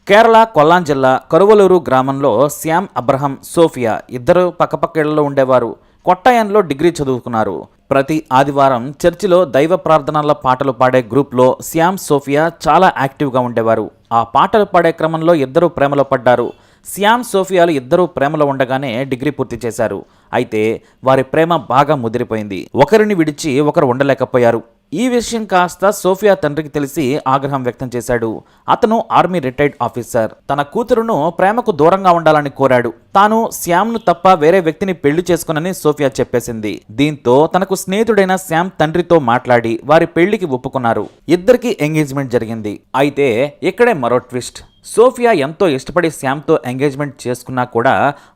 కేరళ కొల్లాం జిల్లా కరువలూరు గ్రామంలో Shyam Abraham Sophia ఇద్దరు పక్కపక్కేళ్లలో ఉండేవారు. కొట్టాయంలో డిగ్రీ చదువుకున్నారు. ప్రతి ఆదివారం చర్చిలో దైవ ప్రార్థనల పాటలు పాడే గ్రూప్లో శ్యామ్ సోఫియా చాలా యాక్టివ్గా ఉండేవారు. ఆ పాటలు పాడే క్రమంలో ఇద్దరు ప్రేమలో పడ్డారు. శ్యామ్ సోఫియాలు ఇద్దరూ ప్రేమలో ఉండగానే డిగ్రీ పూర్తి చేశారు. అయితే వారి ప్రేమ బాగా ముదిరిపోయింది. ఒకరిని విడిచి ఒకరు ఉండలేకపోయారు. ఈ విషయం కాస్త సోఫియా తండ్రికి తెలిసి ఆగ్రహం వ్యక్తం చేశాడు. అతను ఆర్మీ రిటైర్డ్ ఆఫీసర్. తన కూతురును ప్రేమకు దూరంగా ఉండాలని కోరాడు. తాను శ్యామ్ను తప్ప వేరే వ్యక్తిని పెళ్లి చేసుకునని సోఫియా చెప్పేసింది. దీంతో తనకు స్నేహితుడైన శ్యామ్ తండ్రితో మాట్లాడి వారి పెళ్లికి ఒప్పుకున్నారు. ఇద్దరికి ఎంగేజ్మెంట్ జరిగింది. అయితే ఇక్కడే మరో ట్విస్ట్. సోఫియా ఎంతో ఇష్టపడి శ్యామ్తో ఎంగేజ్మెంట్ చేసుకున్నా కూడా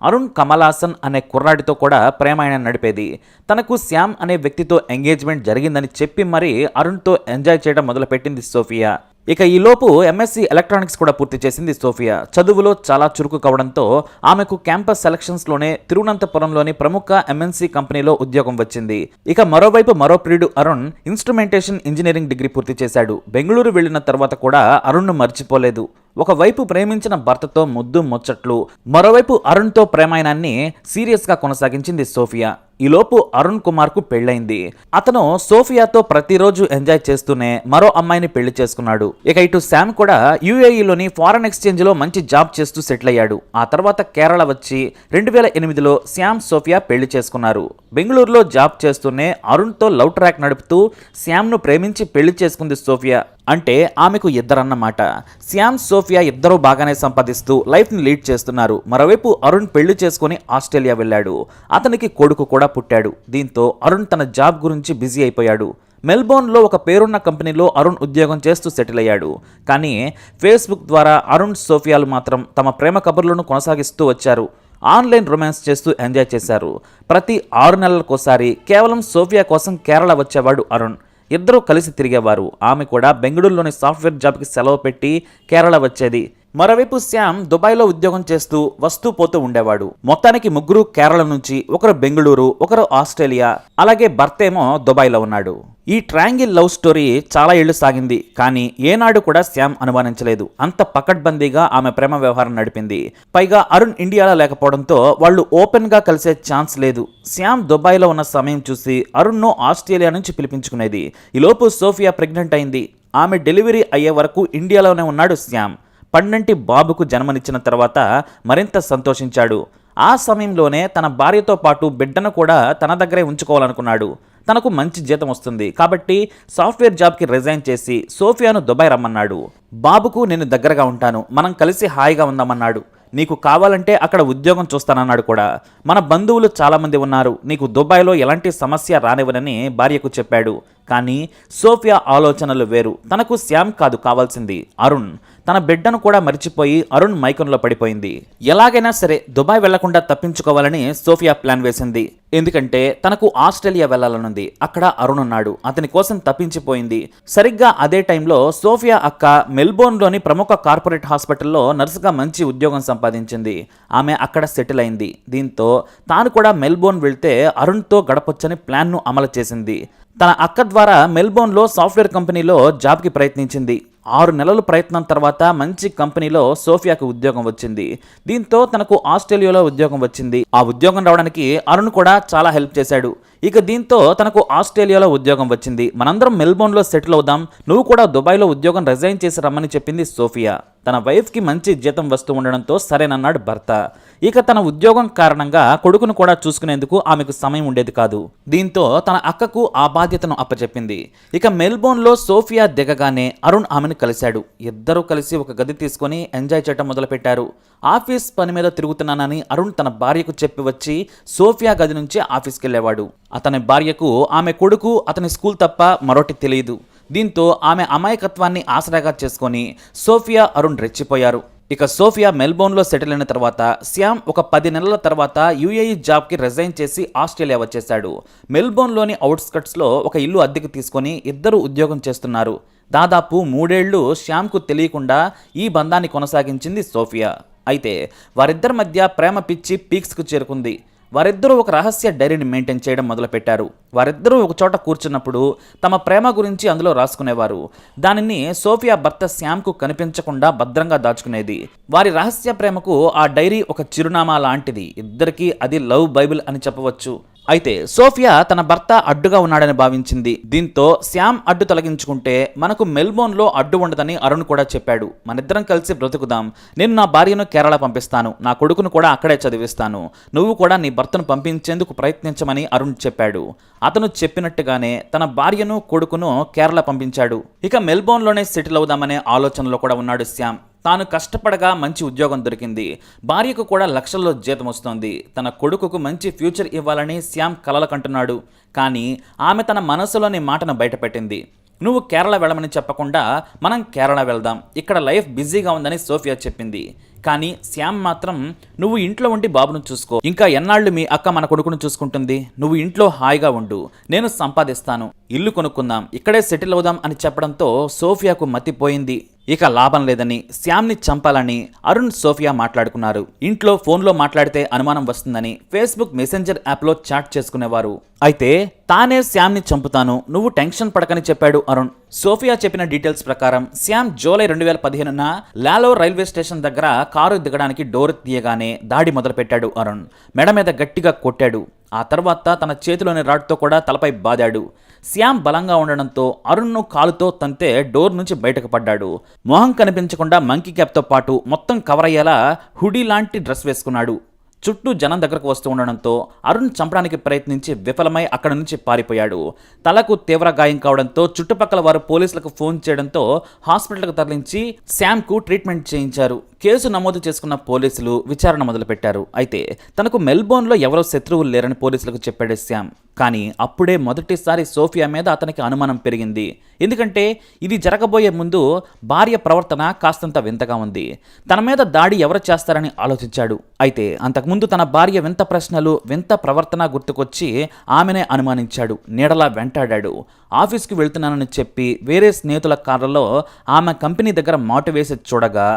అరుణ్ కమలాసన్ అనే కుర్రాడితో కూడా ప్రేమాయణం నడిపేది. తనకు శ్యామ్ అనే వ్యక్తితో ఎంగేజ్మెంట్ జరిగిందని చెప్పి మరీ అరుణ్తో ఎంజాయ్ చేయడం మొదలుపెట్టింది సోఫియా. ఇక ఈలోపు ఎంఎస్సీ ఎలక్ట్రానిక్స్ కూడా పూర్తి చేసింది సోఫియా. చదువులో చాలా చురుకు కావడంతో ఆమెకు క్యాంపస్ సెలక్షన్స్లోనే తిరువనంతపురంలోని ప్రముఖ ఎంఎన్సీ కంపెనీలో ఉద్యోగం వచ్చింది. ఇక మరోవైపు మరో ప్రియుడు అరుణ్ ఇన్స్ట్రుమెంటేషన్ ఇంజనీరింగ్ డిగ్రీ పూర్తి చేశాడు. బెంగళూరు వెళ్లిన తర్వాత కూడా అరుణ్ను మర్చిపోలేదు. ఒకవైపు ప్రేమించిన భర్తతో ముద్దు ముచ్చట్లు, మరోవైపు అరుణ్తో ప్రేమాయణాన్ని సీరియస్గా కొనసాగించింది సోఫియా. ఈలోపు అరుణ్ కుమార్కు పెళ్లైంది. అతను సోఫియాతో ప్రతిరోజు ఎంజాయ్ చేస్తూనే మరో అమ్మాయిని పెళ్లి చేసుకున్నాడు. ఇక ఇటు శామ్ కూడా యుఏఈలోని ఫారెన్ ఎక్స్చేంజ్ లో మంచి జాబ్ చేస్తూ సెటిల్ అయ్యాడు. ఆ తర్వాత కేరళ వచ్చి 2008లో శ్యామ్ సోఫియా పెళ్లి చేసుకున్నారు. బెంగళూరులో జాబ్ చేస్తూనే అరుణ్తో లవ్ ట్రాక్ నడుపుతూ శ్యామ్ను ప్రేమించి పెళ్లి చేసుకుంది సోఫియా. అంటే ఆమెకు ఇద్దరన్నమాట. శ్యామ్ సోఫియా ఇద్దరూ బాగానే సంపాదిస్తూ లైఫ్ని లీడ్ చేస్తున్నారు. మరోవైపు అరుణ్ పెళ్లి చేసుకుని ఆస్ట్రేలియా వెళ్ళాడు. అతనికి కొడుకు కూడా పుట్టాడు. దీంతో అరుణ్ తన జాబ్ గురించి బిజీ అయిపోయాడు. మెల్బోర్న్లో ఒక పేరున్న కంపెనీలో అరుణ్ ఉద్యోగం చేస్తూ సెటిల్ అయ్యాడు. కానీ ఫేస్బుక్ ద్వారా అరుణ్ సోఫియాలు మాత్రం తమ ప్రేమ కబుర్లను కొనసాగిస్తూ వచ్చారు. ఆన్లైన్ రొమాన్స్ చేస్తూ ఎంజాయ్ చేశారు. ప్రతి 6 నెలలకోసారి కేవలం సోఫియా కోసం కేరళ వచ్చేవాడు అరుణ్. ఇద్దరూ కలిసి తిరిగేవారు. ఆమె కూడా బెంగళూరులోని సాఫ్ట్వేర్ జాబ్కి సెలవు పెట్టి కేరళ వచ్చేది. మరోవైపు శ్యామ్ దుబాయ్లో ఉద్యోగం చేస్తూ వస్తూ పోతూ ఉండేవాడు. మొత్తానికి ముగ్గురు కేరళ నుంచి, ఒకరు బెంగళూరు, ఒకరు ఆస్ట్రేలియా, అలాగే భర్తేమో దుబాయ్లో ఉన్నాడు. ఈ ట్రయాంగిల్ లవ్ స్టోరీ చాలా ఏళ్లు సాగింది. కానీ ఏనాడు కూడా శ్యామ్ అనుమానించలేదు. అంత పకడ్బందీగా ఆమె ప్రేమ వ్యవహారం నడిపింది. పైగా అరుణ్ ఇండియాలో లేకపోవడంతో వాళ్ళు ఓపెన్ గా కలిసే ఛాన్స్ లేదు. శ్యామ్ దుబాయ్లో ఉన్న సమయం చూసి అరుణ్ను ఆస్ట్రేలియా నుంచి పిలిపించుకునేది. ఈలోపు సోఫియా ప్రెగ్నెంట్ అయింది. ఆమె డెలివరీ అయ్యే వరకు ఇండియాలోనే ఉన్నాడు శ్యామ్. పండంటి బాబుకు జన్మనిచ్చిన తర్వాత మరింత సంతోషించాడు. ఆ సమయంలోనే తన భార్యతో పాటు బిడ్డను కూడా తన దగ్గరే ఉంచుకోవాలనుకున్నాడు. తనకు మంచి జీతం వస్తుంది కాబట్టి సాఫ్ట్వేర్ జాబ్కి రిజైన్ చేసి సోఫియాను దుబాయ్ రమ్మన్నాడు. బాబుకు నేను దగ్గరగా ఉంటాను, మనం కలిసి హాయిగా ఉందామన్నాడు. నీకు కావాలంటే అక్కడ ఉద్యోగం చూస్తానన్నాడు కూడా. మన బంధువులు చాలామంది ఉన్నారు, నీకు దుబాయ్లో ఎలాంటి సమస్య రానివ్వనని భార్యకు చెప్పాడు. కానీ సోఫియా ఆలోచనలు వేరు. తనకు శ్యామ్ కాదు కావాల్సింది, అరుణ్. తన బిడ్డను కూడా మరిచిపోయి అరుణ్ మైకంలో పడిపోయింది. ఎలాగైనా సరే దుబాయ్ వెళ్లకుండా తప్పించుకోవాలని సోఫియా ప్లాన్ వేసింది. ఎందుకంటే తనకు ఆస్ట్రేలియా వెళ్లాలనుంది. అక్కడ అరుణ్ ఉన్నాడు. అతని కోసం తప్పించిపోయింది. సరిగ్గా అదే టైంలో సోఫియా అక్క మెల్బోర్న్లోని ప్రముఖ కార్పొరేట్ హాస్పిటల్లో నర్సుగా మంచి ఉద్యోగం సంపాదించింది. ఆమె అక్కడ సెటిల్ అయింది. దీంతో తాను కూడా మెల్బోర్న్ వెళ్తే అరుణ్తో గడపొచ్చని ప్లాన్ను అమలు చేసింది. తన అక్క ద్వారా మెల్బోర్న్లో సాఫ్ట్వేర్ కంపెనీలో జాబ్కి ప్రయత్నించింది. 6 నెలల ప్రయత్నం తర్వాత మంచి కంపెనీలో సోఫియాకు ఉద్యోగం వచ్చింది. దీంతో తనకు ఆస్ట్రేలియాలో ఉద్యోగం వచ్చింది. ఆ ఉద్యోగం రావడానికి అరుణ్ కూడా చాలా హెల్ప్ చేశాడు. ఇక దీంతో తనకు ఆస్ట్రేలియాలో ఉద్యోగం వచ్చింది. మనందరం మెల్బోర్న్లో సెటిల్ అవుదాం, నువ్వు కూడా దుబాయ్లో ఉద్యోగం రిజైన్ చేసి రమ్మని చెప్పింది సోఫియా. తన వైఫ్కి మంచి జీతం వస్తూ ఉండడంతో సరేనన్నాడు భర్త. ఇక తన ఉద్యోగం కారణంగా కొడుకును కూడా చూసుకునేందుకు ఆమెకు సమయం ఉండేది కాదు. దీంతో తన అక్కకు ఆ బాధ్యతను అప్పచెప్పింది. ఇక మెల్బోర్న్లో సోఫియా దిగగానే అరుణ్ ఆమెను కలిశాడు. ఇద్దరూ కలిసి ఒక గది తీసుకొని ఎంజాయ్ చేయడం మొదలుపెట్టారు. ఆఫీస్ పని మీద తిరుగుతున్నానని అరుణ్ తన భార్యకు చెప్పి వచ్చి సోఫియా గది నుంచి ఆఫీస్కి వెళ్ళేవాడు. అతని భార్యకు ఆమె కొడుకు, అతని స్కూల్ తప్ప మరొకటి తెలియదు. దీంతో ఆమె అమాయకత్వాన్ని ఆసరాగా చేసుకొని సోఫియా, అరుణ్ రెచ్చిపోయారు. ఇక సోఫియా మెల్బోర్న్లో సెటిల్ అయిన తర్వాత శ్యామ్ ఒక 10 నెలల తర్వాత యుఏఈ జాబ్కి రిజైన్ చేసి ఆస్ట్రేలియా వచ్చేశాడు. మెల్బోర్న్లోని అవుట్స్కట్స్లో ఒక ఇల్లు అద్దెకు తీసుకొని ఇద్దరు ఉద్యోగం చేస్తున్నారు. దాదాపు 3 ఏళ్లు శ్యామ్కు తెలియకుండా ఈ బంధాన్ని కొనసాగించింది సోఫియా. అయితే వారిద్దరి మధ్య ప్రేమ పిచ్చి పీక్స్కు చేరుకుంది. వారిద్దరూ ఒక రహస్య డైరీని మెయింటైన్ చేయడం మొదలుపెట్టారు. వారిద్దరూ ఒక చోట కూర్చున్నప్పుడు తమ ప్రేమ గురించి అందులో రాసుకునేవారు. దానిని సోఫియా భర్త శ్యామ్కు కనిపించకుండా భద్రంగా దాచుకునేది. వారి రహస్య ప్రేమకు ఆ డైరీ ఒక చిరునామా లాంటిది. ఇద్దరికీ అది లవ్ బైబిల్ అని చెప్పవచ్చు. అయితే సోఫియా తన భర్త అడ్డుగా ఉన్నాడని భావించింది. దీంతో శ్యామ్ అడ్డు తొలగించుకుంటే మనకు మెల్బోర్న్లో అడ్డు ఉండదని అరుణ్ కూడా చెప్పాడు. మనిద్దరం కలిసి బ్రతుకుదాం, నేను నా భార్యను కేరళ పంపిస్తాను, నా కొడుకును కూడా అక్కడే చదివిస్తాను, నువ్వు కూడా నీ భర్తను పంపించేందుకు ప్రయత్నించమని అరుణ్ చెప్పాడు. అతను చెప్పినట్టుగానే తన భార్యను కొడుకును కేరళ పంపించాడు. ఇక మెల్బోర్న్లోనే సెటిల్ అవుదామనే ఆలోచనలో కూడా ఉన్నాడు శ్యామ్. తాను కష్టపడగా మంచి ఉద్యోగం దొరికింది, భార్యకు కూడా లక్షల్లో జీతం వస్తోంది, తన కొడుకుకు మంచి ఫ్యూచర్ ఇవ్వాలని శ్యామ్ కలలు కంటున్నాడు. కానీ ఆమె తన మనసులోని మాటను బయటపెట్టింది. నువ్వు కేరళ వెళ్ళమని చెప్పకుండా మనం కేరళ వెళ్దాం, ఇక్కడ లైఫ్ బిజీగా ఉందని సోఫియా చెప్పింది. కానీ శ్యామ్ మాత్రం నువ్వు ఇంట్లో ఉండి బాబును చూసుకో, ఇంకా ఎన్నాళ్ళు మీ అక్క మన కొడుకును చూసుకుంటుంది, నువ్వు ఇంట్లో హాయిగా ఉండు, నేను సంపాదిస్తాను, ఇల్లు కొనుక్కుందాం, ఇక్కడే సెటిల్ అవుదాం అని చెప్పడంతో సోఫియాకు మతిపోయింది. ఇక లాభం లేదని శ్యామ్ని చంపాలని అరుణ్ సోఫియా మాట్లాడుకున్నారు. ఇంట్లో ఫోన్లో మాట్లాడితే అనుమానం వస్తుందని ఫేస్బుక్ మెసెంజర్ యాప్లో చాట్ చేసుకునేవారు. అయితే తానే శ్యామ్ని చంపుతాను, నువ్వు టెన్షన్ పడకని చెప్పాడు అరుణ్. సోఫియా చెప్పిన డీటెయిల్స్ ప్రకారం శ్యామ్ జూలై 2015న లాలో రైల్వే స్టేషన్ దగ్గర కారు దిగడానికి డోర్ తీయగానే దాడి మొదలుపెట్టాడు అరుణ్. మెడ మీద గట్టిగా కొట్టాడు. ఆ తర్వాత తన చేతిలోని రాడ్తో కూడా తలపై బాదాడు. శ్యామ్ బలంగా ఉండడంతో అరుణ్ను కాలుతో తంతే డోర్ నుంచి బయటకు పడ్డాడు. మొహం కనిపించకుండా మంకీ క్యాప్తో పాటు మొత్తం కవర్ అయ్యేలా హుడీ లాంటి డ్రెస్ వేసుకున్నాడు. చుట్టూ జనం దగ్గరకు వస్తూ ఉండడంతో అరుణ్ చంపడానికి ప్రయత్నించి విఫలమై అక్కడి నుంచి పారిపోయాడు. తలకు తీవ్ర గాయం కావడంతో చుట్టుపక్కల వారు పోలీసులకు ఫోన్ చేయడంతో హాస్పిటల్కు తరలించి శ్యామ్కు ట్రీట్మెంట్ చేయించారు. కేసు నమోదు చేసుకున్న పోలీసులు విచారణ మొదలుపెట్టారు. అయితే తనకు మెల్బోర్న్లో ఎవరో శత్రువులు లేరని పోలీసులకు చెప్పాడు శ్యామ్. కానీ అప్పుడే మొదటిసారి సోఫియా మీద అతనికి అనుమానం పెరిగింది. ఎందుకంటే ఇది జరగబోయే ముందు భార్య ప్రవర్తన కాస్తంత వింతగా ఉంది. తన మీద దాడి ఎవరు చేస్తారని ఆలోచించాడు. అయితే అంతకుముందు తన భార్య వింత ప్రశ్నలు, వింత ప్రవర్తన గుర్తుకొచ్చి ఆమెనే అనుమానించాడు. నీడలా వెంటాడాడు. ఆఫీస్కి వెళ్తున్నానని చెప్పి వేరే స్నేహితుల కార్లలో ఆమె కంపెనీ దగ్గర మాటు వేసి చూడగా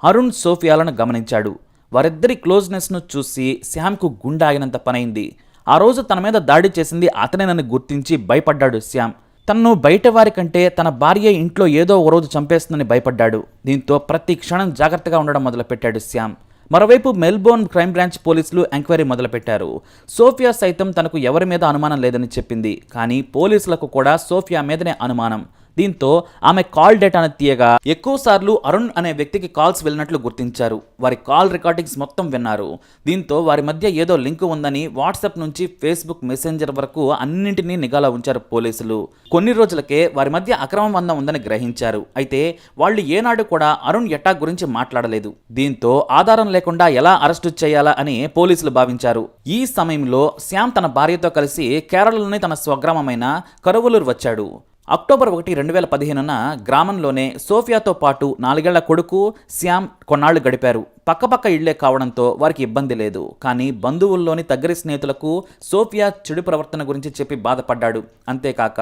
అరుణ్ సోఫియాలను గమనించాడు. వారిద్దరి క్లోజ్నెస్ను చూసి శ్యామ్కు గుండె ఆగినంత పనైంది. ఆ రోజు తన మీద దాడి చేసింది అతనేనని గుర్తించి భయపడ్డాడు శ్యామ్. తనను బయట వారి కంటే తన భార్య ఇంట్లో ఏదో ఓ రోజు చంపేస్తుందని భయపడ్డాడు. దీంతో ప్రతి క్షణం జాగ్రత్తగా ఉండడం మొదలుపెట్టాడు శ్యామ్. మరోవైపు మెల్బోర్న్ క్రైమ్ బ్రాంచ్ పోలీసులు ఎంక్వైరీ మొదలుపెట్టారు. సోఫియా సైతం తనకు ఎవరి మీద అనుమానం లేదని చెప్పింది. కానీ పోలీసులకు కూడా సోఫియా మీదనే అనుమానం. దీంతో ఆమె కాల్ డేటాను తీయగా ఎక్కువసార్లు అరుణ్ అనే వ్యక్తికి కాల్స్ వెళ్ళినట్లు గుర్తించారు. వారి కాల్ రికార్డింగ్స్ మొత్తం విన్నారు. దీంతో వారి మధ్య ఏదో లింక్ ఉందని వాట్సాప్ నుంచి ఫేస్బుక్ మెసెంజర్ వరకు అన్నింటినీ నిఘాలో ఉంచారు పోలీసులు. కొన్ని రోజులకే వారి మధ్య అక్రమ బంధం ఉందని గ్రహించారు. అయితే వాళ్ళు ఏనాడు కూడా అరుణ్ అటాక్ గురించి మాట్లాడలేదు. దీంతో ఆధారం లేకుండా ఎలా అరెస్టు చేయాలా అని పోలీసులు భావించారు. ఈ సమయంలో శ్యామ్ తన భార్యతో కలిసి కేరళలోని తన స్వగ్రామమైన కరువలూరు వచ్చాడు. అక్టోబర్ 1, 2015న గ్రామంలోనే సోఫియాతో పాటు 4 ఏళ్ల కొడుకు శ్యామ్ కొన్నాళ్లు గడిపారు. పక్కపక్క ఇళ్లే కావడంతో వారికి ఇబ్బంది లేదు. కానీ బంధువుల్లోని దగ్గరి స్నేహితులకు సోఫియా చెడు ప్రవర్తన గురించి చెప్పి బాధపడ్డాడు. అంతేకాక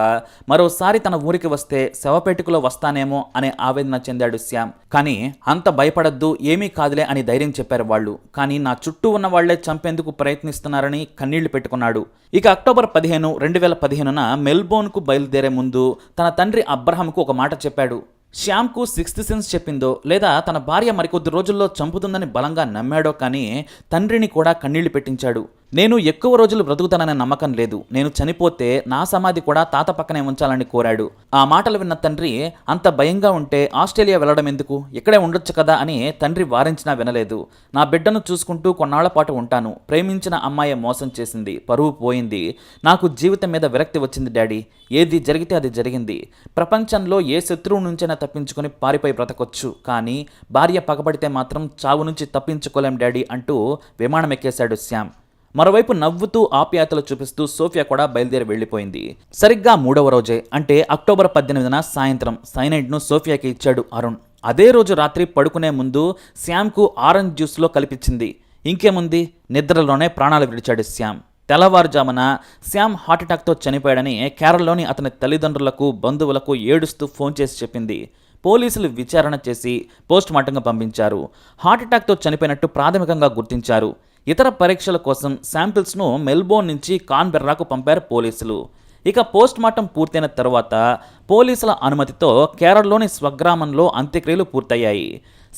మరోసారి తన ఊరికి వస్తే శవపేటికలో వస్తానేమో అనే ఆవేదన చెందాడు శ్యామ్. కానీ అంత భయపడద్దు, ఏమీ కాదులే అని ధైర్యం చెప్పారు వాళ్ళు. కానీ నా చుట్టూ ఉన్న వాళ్లే చంపేందుకు ప్రయత్నిస్తున్నారని కన్నీళ్లు పెట్టుకున్నాడు. ఇక అక్టోబర్ 15, 2015న మెల్బోర్న్కు బయలుదేరే ముందు తన తండ్రి అబ్రహాంకు ఒక మాట చెప్పాడు. శ్యామ్కు సిక్స్త్ సెన్స్ చెప్పిందో లేదా తన భార్య మరికొద్ది రోజుల్లో చంపుతుందని బలంగా నమ్మాడో కానీ తండ్రిని కూడా కన్నీళ్లు పెట్టించాడు. నేను ఎక్కువ రోజులు బ్రతుకుతాననే నమ్మకం లేదు, నేను చనిపోతే నా సమాధి కూడా తాత పక్కనే ఉంచాలని కోరాడు. ఆ మాటలు విన్న తండ్రి అంత భయంగా ఉంటే ఆస్ట్రేలియా వెళ్ళడం ఎందుకు, ఇక్కడే ఉండొచ్చు కదా అని తండ్రి వారించినా వినలేదు. నా బిడ్డను చూసుకుంటూ కొన్నాళ్ల పాటు ఉంటాను, ప్రేమించిన అమ్మాయి మోసం చేసింది, పరువు పోయింది, నాకు జీవితం మీద విరక్తి వచ్చింది డాడీ, ఏది జరిగితే అది జరిగింది, ప్రపంచంలో ఏ శత్రువు నుంచైనా తప్పించుకొని పారిపోయి బ్రతకొచ్చు, కానీ భార్య పగబడితే మాత్రం చావు నుంచి తప్పించుకోలేం డాడీ అంటూ విమానం ఎక్కేశాడు శ్యామ్. మరోవైపు నవ్వుతూ ఆప్యాయతలు చూపిస్తూ సోఫియా కూడా బయలుదేరి వెళ్లిపోయింది. సరిగ్గా 3వ రోజే అంటే అక్టోబర్ 18న సాయంత్రం సైనైడ్ను సోఫియాకి ఇచ్చాడు అరుణ్. అదే రోజు రాత్రి పడుకునే ముందు శ్యామ్కు ఆరెంజ్ జ్యూస్లో కల్పించింది. ఇంకేముంది, నిద్రలోనే ప్రాణాలు విడిచాడు శ్యామ్. తెల్లవారుజామున శ్యామ్ హార్ట్అటాక్తో చనిపోయాడని కేరళలోని అతని తల్లిదండ్రులకు బంధువులకు ఏడుస్తూ ఫోన్ చేసి చెప్పింది. పోలీసులు విచారణ చేసి పోస్ట్ మార్టంగా పంపించారు. హార్ట్అటాక్తో చనిపోయినట్టు ప్రాథమికంగా గుర్తించారు. ఇతర పరీక్షల కోసం శాంపిల్స్ను మెల్బోర్న్ నుంచి కాన్బెర్రాకు పంపారు పోలీసులు. ఇక పోస్ట్మార్టం పూర్తయిన తర్వాత పోలీసుల అనుమతితో కేరళలోని స్వగ్రామంలో అంత్యక్రియలు పూర్తయ్యాయి.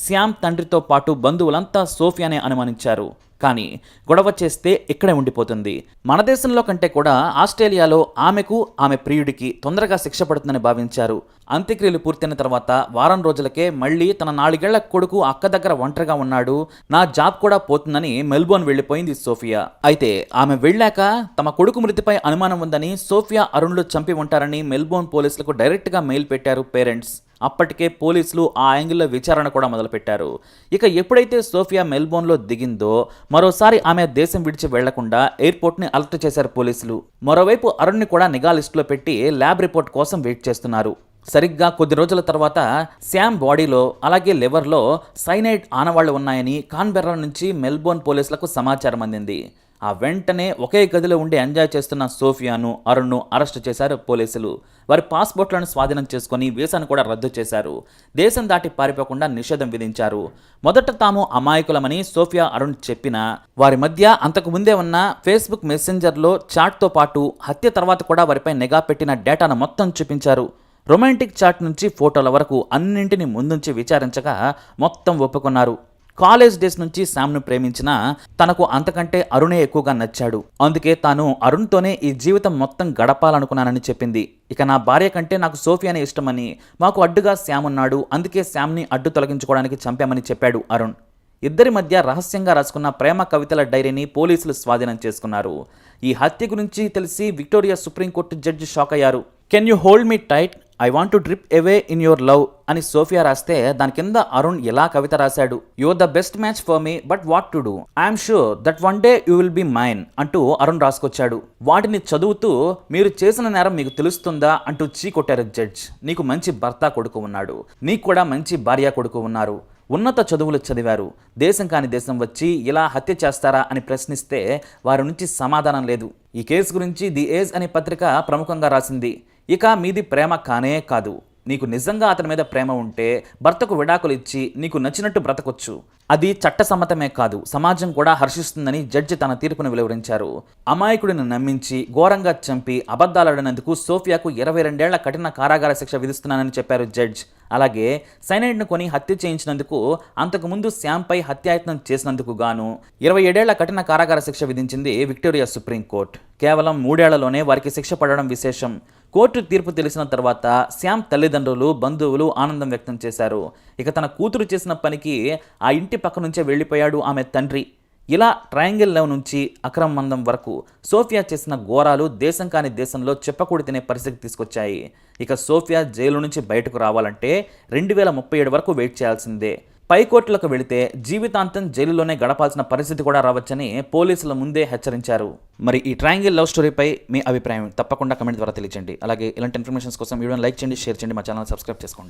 శ్యామ్ తండ్రితో పాటు బంధువులంతా సోఫియానే అనుమానించారు. కానీ గొడవ చేస్తే ఇక్కడే ఉండిపోతుంది, మన దేశంలో కంటే కూడా ఆస్ట్రేలియాలో ఆమెకు ఆమె ప్రియుడికి తొందరగా శిక్ష పడుతుందని భావించారు. అంత్యక్రియలు పూర్తయిన తర్వాత వారం రోజులకే మళ్ళీ తన 4 ఏళ్ల కొడుకు అక్క దగ్గర ఒంటరిగా ఉన్నాడు, నా జాబ్ కూడా పోతుందని మెల్బోర్న్ వెళ్లిపోయింది సోఫియా. అయితే ఆమె వెళ్ళాక తమ కొడుకు మృతిపై అనుమానం ఉందని, సోఫియా అరుణ్లు చంపి ఉంటారని మెల్బోర్న్ పోలీసులకు డైరెక్ట్గా మెయిల్ పెట్టారు పేరెంట్స్. అప్పటికే పోలీసులు ఆ యాంగిల్లో విచారణ కూడా మొదలుపెట్టారు. ఇక ఎప్పుడైతే సోఫియా మెల్బోర్న్లో దిగిందో మరోసారి ఆమె దేశం విడిచి వెళ్లకుండా ఎయిర్పోర్ట్ని అలర్ట్ చేశారు పోలీసులు. మరోవైపు అరుణ్ని కూడా నిఘా లిస్టులో పెట్టి ల్యాబ్ రిపోర్ట్ కోసం వెయిట్ చేస్తున్నారు. సరిగ్గా కొద్ది రోజుల తర్వాత శ్యామ్ బాడీలో అలాగే లివర్లో సైనైడ్ ఆనవాళ్లు ఉన్నాయని కాన్బెర్రా నుంచి మెల్బోర్న్ పోలీసులకు సమాచారం అందింది. ఆ వెంటనే ఒకే గదిలో ఉండి ఎంజాయ్ చేస్తున్న సోఫియాను, అరుణ్ను అరెస్టు చేశారు పోలీసులు. వారి పాస్పోర్ట్లను స్వాధీనం చేసుకుని వీసాను కూడా రద్దు చేశారు. దేశం దాటి పారిపోకుండా నిషేధం విధించారు. మొదట తాము అమాయకులమని సోఫియా, అరుణ్ చెప్పినా వారి మధ్య అంతకు ముందే ఉన్న ఫేస్బుక్ మెసెంజర్లో చాట్తో పాటు హత్య తర్వాత కూడా వారిపై నిఘా పెట్టిన డేటాను మొత్తం చూపించారు. రొమాంటిక్ చాట్ నుంచి ఫోటోల వరకు అన్నింటినీ ముందుంచి విచారించగా మొత్తం ఒప్పుకున్నారు. కాలేజ్ డేస్ నుంచి శామ్ను ప్రేమించినా తనకు అంతకంటే అరుణే ఎక్కువగా నచ్చాడు, అందుకే తాను అరుణ్తోనే ఈ జీవితం మొత్తం గడపాలనుకున్నానని చెప్పింది. ఇక నా భార్య కంటే నాకు సోఫియానే ఇష్టమని, మాకు అడ్డుగా శ్యామ్ ఉన్నాడు, అందుకే శ్యామ్ని అడ్డు తొలగించుకోవడానికి చంపామని చెప్పాడు అరుణ్. ఇద్దరి మధ్య రహస్యంగా రాసుకున్న ప్రేమ కవితల డైరీని పోలీసులు స్వాధీనం చేసుకున్నారు. ఈ హత్య గురించి తెలిసి విక్టోరియా సుప్రీంకోర్టు జడ్జి షాక్ అయ్యారు. Can you hold me tight, I want to drip away in your love అని సోఫియా రాస్తే దాని కింద అరుణ్ ఇలా కవిత రాశాడు. Your the best match for me, but what to do, I'm sure that one day you will be mine అంటూ అరుణ్ రాసుకొచ్చాడు. వాటిని చదువుతూ మీరు చేసిన నేరం మీకు తెలుస్తుందా అంటూ చీ కొట్టారు జడ్జ్. నీకు మంచి భర్త కొడుకు ఉన్నాడు, నీకు కూడా మంచి భార్య కొడుకు ఉన్నారు, ఉన్నత చదువులు చదివారు, దేశం కాని దేశం వచ్చి ఇలా హత్య చేస్తారా అని ప్రశ్నిస్తే వారి నుంచి సమాధానం లేదు. ఈ కేసు గురించి ది ఏజ్ అనే పత్రిక ప్రముఖంగా రాసింది. ఇక మీది ప్రేమ కానే కాదు, నీకు నిజంగా అతని మీద ప్రేమ ఉంటే భర్తకు విడాకులు ఇచ్చి నీకు నచ్చినట్టు బ్రతకొచ్చు, అది చట్టసమ్మతమే కాదు, సమాజం కూడా హర్షిస్తుందని జడ్జి తన తీర్పును వెలువరించారు. అమాయకుడిని నమ్మించి ఘోరంగా చంపి అబద్ధాలాడినందుకు సోఫియాకు 22 ఏళ్ల కఠిన కారాగార శిక్ష విధిస్తున్నానని చెప్పారు జడ్జ్. అలాగే సైనైడ్ను కొని హత్య చేయించినందుకు, అంతకుముందు శ్యామ్పై హత్యాయత్నం చేసినందుకు గాను 27 ఏళ్ల కఠిన కారాగార శిక్ష విధించింది విక్టోరియా సుప్రీంకోర్టు. కేవలం 3 ఏళ్లలోనే వారికి శిక్ష పడడం విశేషం. కోర్టు తీర్పు తెలిసిన తర్వాత శ్యామ్ తల్లిదండ్రులు, బంధువులు ఆనందం వ్యక్తం చేశారు. ఇక తన కూతురు చేసిన పనికి ఆ ఇంటి పక్క నుంచే వెళ్ళిపోయాడు ఆమె తండ్రి. ఇలా ట్రయాంగిల్ లవ్ నుంచి అక్రమందం వరకు సోఫియా చేసిన ఘోరాలు దేశం కాని దేశంలో చెప్పకూడి తినే పరిస్థితి తీసుకొచ్చాయి. ఇక సోఫియా జైలు నుంచి బయటకు రావాలంటే 2037 వరకు వెయిట్ చేయాల్సిందే. పైకోర్టులకు వెళితే జీవితాంతం జైలులోనే గడపాల్సిన పరిస్థితి కూడా రావచ్చని పోలీసుల ముందే హెచ్చరించారు. మరి ఈ ట్రయాంగిల్ లవ్ స్టోరీపై మీ అభిప్రాయం తప్పకుండా కమెంట్ ద్వారా తెలియజేయండి. అలాగే ఇలాంటి ఇన్ఫర్మేషన్స్ కోసం వీడియోని లైక్ చేయండి, షేర్ చేయండి, మా ఛానల్ సబ్స్క్రైబ్ చేసుకోండి.